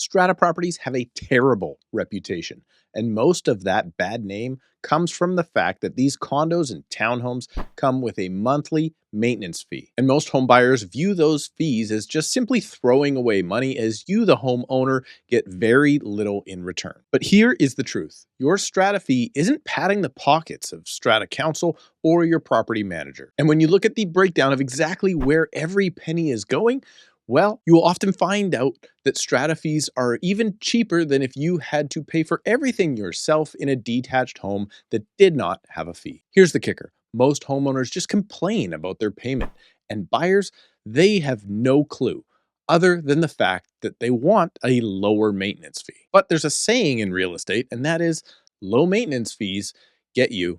Strata properties have a terrible reputation, and most of that bad name comes from the fact that these condos and townhomes come with a monthly maintenance fee. And most home buyers view those fees as just simply throwing away money, as you, the homeowner, get very little in return. But here is the truth. Your strata fee isn't padding the pockets of strata council or your property manager. And when you look at the breakdown of exactly where every penny is going, well, you will often find out that strata fees are even cheaper than if you had to pay for everything yourself in a detached home that did not have a fee. Here's the kicker. Most homeowners just complain about their payment, and buyers, they have no clue other than the fact that they want a lower maintenance fee. But there's a saying in real estate, and that is low maintenance fees get you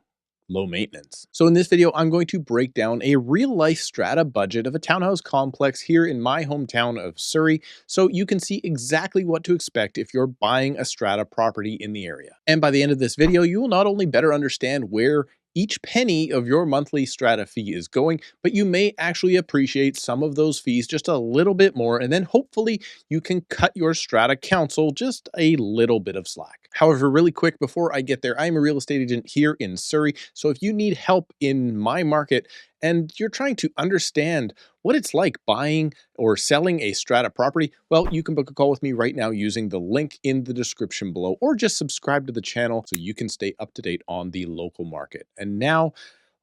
low maintenance. So in this video, I'm going to break down a real life strata budget of a townhouse complex here in my hometown of Surrey, so you can see exactly what to expect if you're buying a strata property in the area. And by the end of this video, you will not only better understand where each penny of your monthly strata fee is going, but you may actually appreciate some of those fees just a little bit more, and then hopefully you can cut your strata council just a little bit of slack. However, really quick before I get there, I'm a real estate agent here in Surrey, so if you need help in my market and you're trying to understand what it's like buying or selling a strata property, well, you can book a call with me right now using the link in the description below, or just subscribe to the channel so you can stay up to date on the local market. And now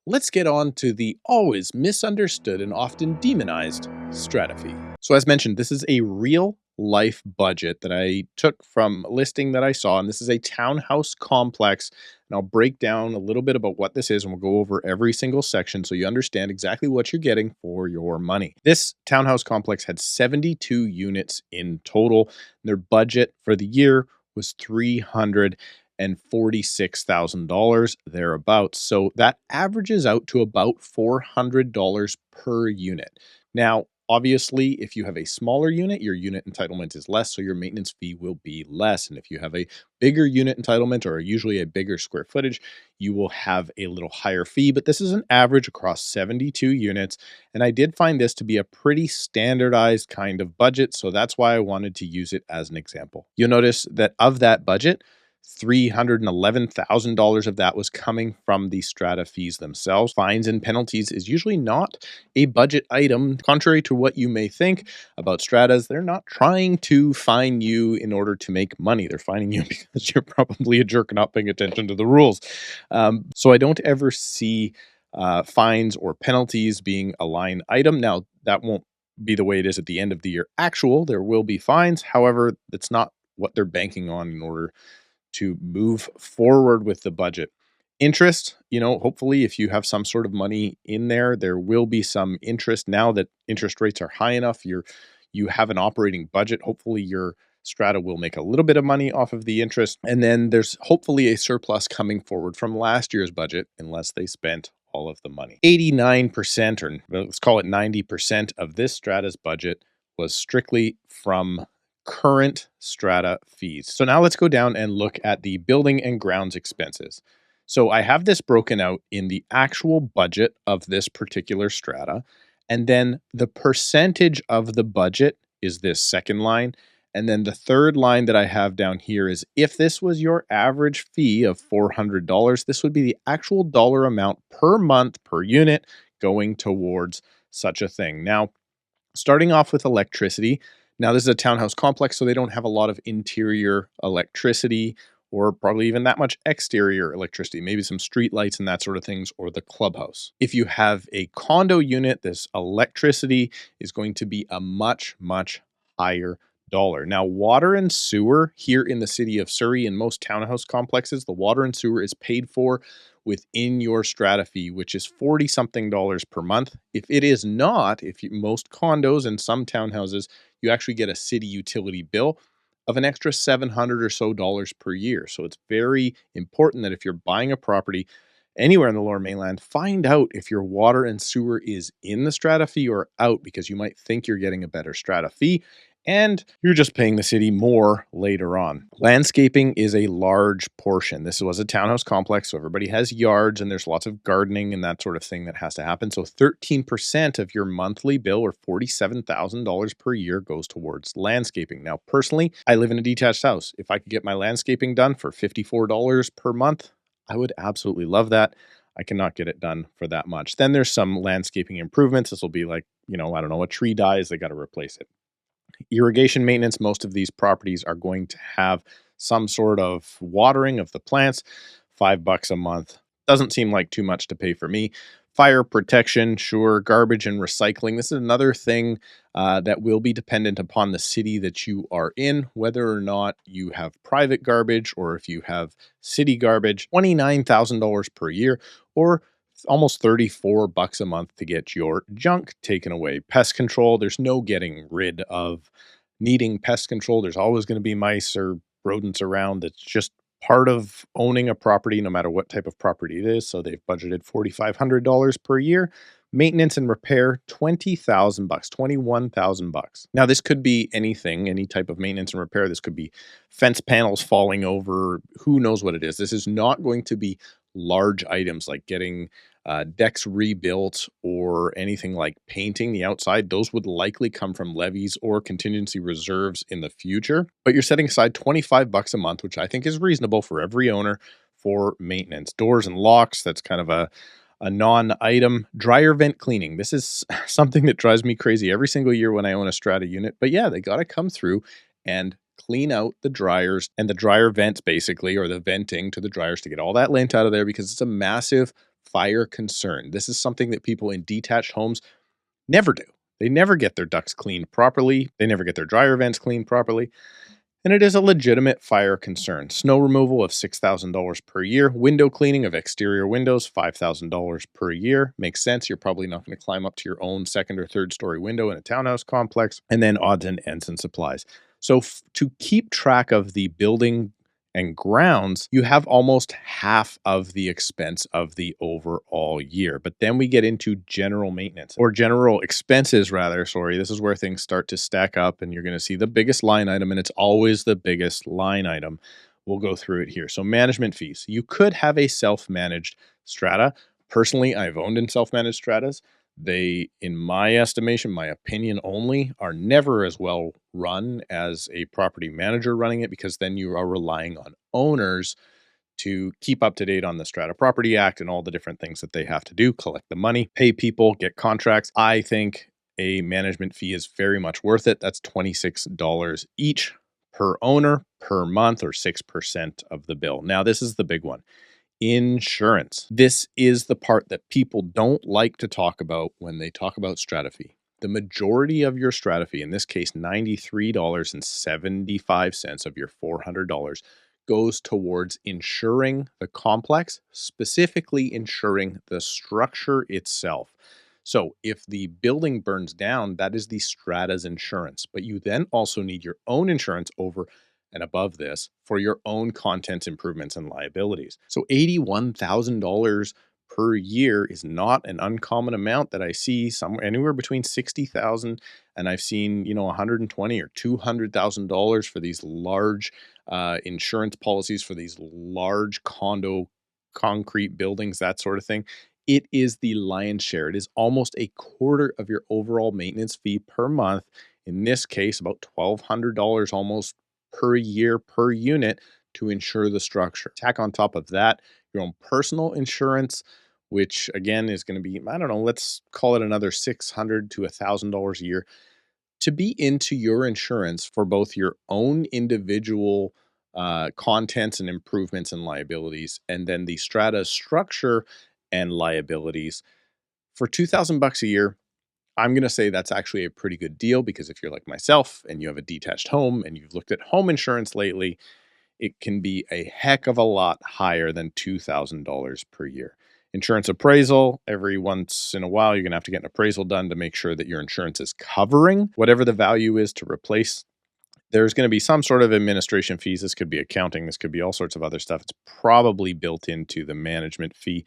let's get on to the always misunderstood and often demonized strata fee. So as mentioned, this is a real life budget that I took from a listing that I saw, and this is a townhouse complex. And I'll break down a little bit about what this is, and we'll go over every single section so you understand exactly what you're getting for your money. This townhouse complex had 72 units in total. Their budget for the year was $346,000 thereabouts. So that averages out to about $400 per unit. Now, obviously, if you have a smaller unit, your unit entitlement is less, so your maintenance fee will be less. And if you have a bigger unit entitlement, or usually a bigger square footage, you will have a little higher fee. But this is an average across 72 units. And I did find this to be a pretty standardized kind of budget, so that's why I wanted to use it as an example. You'll notice that of that budget, $311,000 of that was coming from the strata fees themselves. Fines and penalties is usually not a budget item. Contrary to what you may think about stratas, they're not trying to fine you in order to make money. They're fining you because you're probably a jerk not paying attention to the rules. So I don't ever see fines or penalties being a line item. Now, that won't be the way it is at the end of the year actual. There will be fines. However, that's not what they're banking on in order to move forward with the budget. Interest, hopefully if you have some sort of money in there, there will be some interest. Now that interest rates are high enough, you have an operating budget. Hopefully your strata will make a little bit of money off of the interest. And then there's hopefully a surplus coming forward from last year's budget, unless they spent all of the money. 89%, or let's call it 90% of this strata's budget was strictly from current strata fees. So now let's go down and look at the building and grounds expenses. So I have this broken out in the actual budget of this particular strata, and then the percentage of the budget is this second line. And then the third line that I have down here is if this was your average fee of $400, this would be the actual dollar amount per month per unit going towards such a thing. Now, starting off with electricity. Now, this is a townhouse complex, so they don't have a lot of interior electricity, or probably even that much exterior electricity, maybe some street lights and that sort of things, or the clubhouse. If you have a condo unit, this electricity is going to be a much, much higher dollar. Now, water and sewer here in the city of Surrey, in most townhouse complexes, the water and sewer is paid for within your strata fee, which is 40 something dollars per month. If it is not, most condos and some townhouses, you actually get a city utility bill of an extra $700 or so per year. So it's very important that if you're buying a property anywhere in the Lower Mainland, find out if your water and sewer is in the strata fee or out, because you might think you're getting a better strata fee and you're just paying the city more later on. Landscaping is a large portion. This was a townhouse complex, so everybody has yards and there's lots of gardening and that sort of thing that has to happen. So 13% of your monthly bill, or $47,000 per year, goes towards landscaping. Now, personally, I live in a detached house. If I could get my landscaping done for $54 per month, I would absolutely love that. I cannot get it done for that much. Then there's some landscaping improvements. This will be like, I don't know, a tree dies, they got to replace it. Irrigation maintenance, most of these properties are going to have some sort of watering of the plants. $5 a month doesn't seem like too much to pay for me. Fire protection, sure. Garbage and recycling. This is another thing that will be dependent upon the city that you are in, whether or not you have private garbage or if you have city garbage. $29,000 per year, or almost $34 a month to get your junk taken away. Pest control, there's no getting rid of needing pest control. There's always going to be mice or rodents around. It's just part of owning a property, no matter what type of property it is. So they've budgeted $4,500 per year. Maintenance and repair, $20,000, $21,000. Now, this could be anything, any type of maintenance and repair. This could be fence panels falling over. Who knows what it is? This is not going to be large items like getting decks rebuilt or anything like painting the outside. Those would likely come from levies or contingency reserves in the future. But you're setting aside $25 a month, which I think is reasonable for every owner, for maintenance. Doors and locks, that's kind of a non-item. Dryer vent cleaning. This is something that drives me crazy every single year when I own a Strata unit. But yeah, they got to come through and clean out the dryers and the dryer vents, basically, or the venting to the dryers, to get all that lint out of there, because it's a massive fire concern. This is something that people in detached homes never do. They never get their ducts cleaned properly. They never get their dryer vents cleaned properly. And it is a legitimate fire concern. Snow removal of $6,000 per year. Window cleaning of exterior windows, $5,000 per year. Makes sense. You're probably not going to climb up to your own second or third story window in a townhouse complex. And then odds and ends and supplies. So to keep track of the building and grounds, you have almost half of the expense of the overall year. But then we get into general maintenance, or general expenses rather. Sorry, this is where things start to stack up and you're going to see the biggest line item, and it's always the biggest line item. We'll go through it here. So management fees. You could have a self-managed strata. Personally, I've owned in self-managed stratas. They, in my estimation, my opinion only, are never as well run as a property manager running it, because then you are relying on owners to keep up to date on the Strata Property Act and all the different things that they have to do, collect the money, pay people, get contracts. I think a management fee is very much worth it. That's $26 each per owner per month, or 6% of the bill. Now, this is the big one. Insurance. This is the part that people don't like to talk about when they talk about strata fee. The majority of your strata fee, in this case $93.75 of your $400, goes towards insuring the complex, specifically insuring the structure itself. So if the building burns down, that is the strata's insurance. But you then also need your own insurance over and above this for your own contents improvements and liabilities. So $81,000 per year is not an uncommon amount that I see somewhere anywhere between 60,000 and I've seen, $120,000 or $200,000 for these large insurance policies for these large condo concrete buildings, that sort of thing. It is the lion's share. It is almost a quarter of your overall maintenance fee per month. In this case, about $1,200 almost per year per unit to insure the structure. Tack on top of that your own personal insurance, which again is going to be, I don't know, let's call it another $600 to $1,000 a year to be into your insurance for both your own individual contents and improvements and liabilities, and then the strata structure and liabilities. For $2,000 a year, I'm going to say that's actually a pretty good deal, because if you're like myself and you have a detached home and you've looked at home insurance lately, it can be a heck of a lot higher than $2,000 per year. Insurance appraisal, every once in a while, you're going to have to get an appraisal done to make sure that your insurance is covering whatever the value is to replace. There's going to be some sort of administration fees. This could be accounting. This could be all sorts of other stuff. It's probably built into the management fee.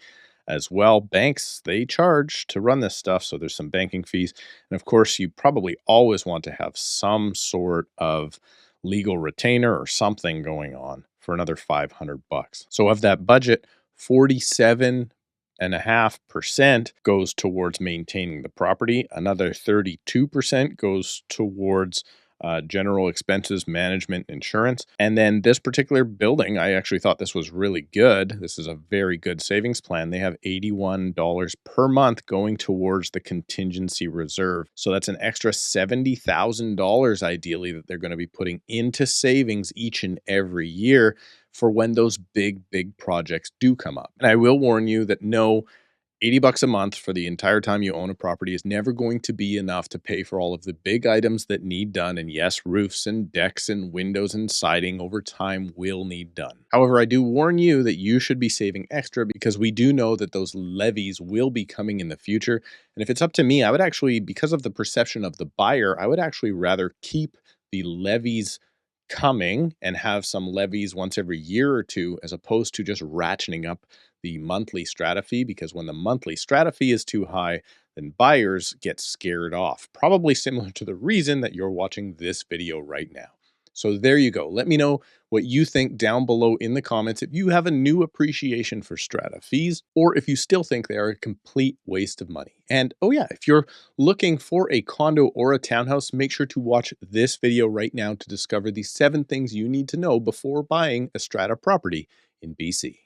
as well. Banks, they charge to run this stuff, so there's some banking fees. And of course, you probably always want to have some sort of legal retainer or something going on for another 500 bucks. So of that budget, 47.5% goes towards maintaining the property. Another 32% goes towards general expenses, management, insurance. And then this particular building, I actually thought this was really good. This is a very good savings plan. They have $81 per month going towards the contingency reserve. So that's an extra $70,000 ideally that they're going to be putting into savings each and every year for when those big projects do come up. And I will warn you that no, 80 bucks a month for the entire time you own a property is never going to be enough to pay for all of the big items that need done. And yes, roofs and decks and windows and siding over time will need done. However, I do warn you that you should be saving extra because we do know that those levies will be coming in the future. And if it's up to me, I would actually, because of the perception of the buyer, I would actually rather keep the levies coming and have some levies once every year or two, as opposed to just ratcheting up the monthly strata fee, because when the monthly strata fee is too high, then buyers get scared off. Probably similar to the reason that you're watching this video right now. So there you go. Let me know what you think down below in the comments if you have a new appreciation for strata fees, or if you still think they are a complete waste of money. And oh yeah, if you're looking for a condo or a townhouse, make sure to watch this video right now to discover the 7 things you need to know before buying a strata property in BC.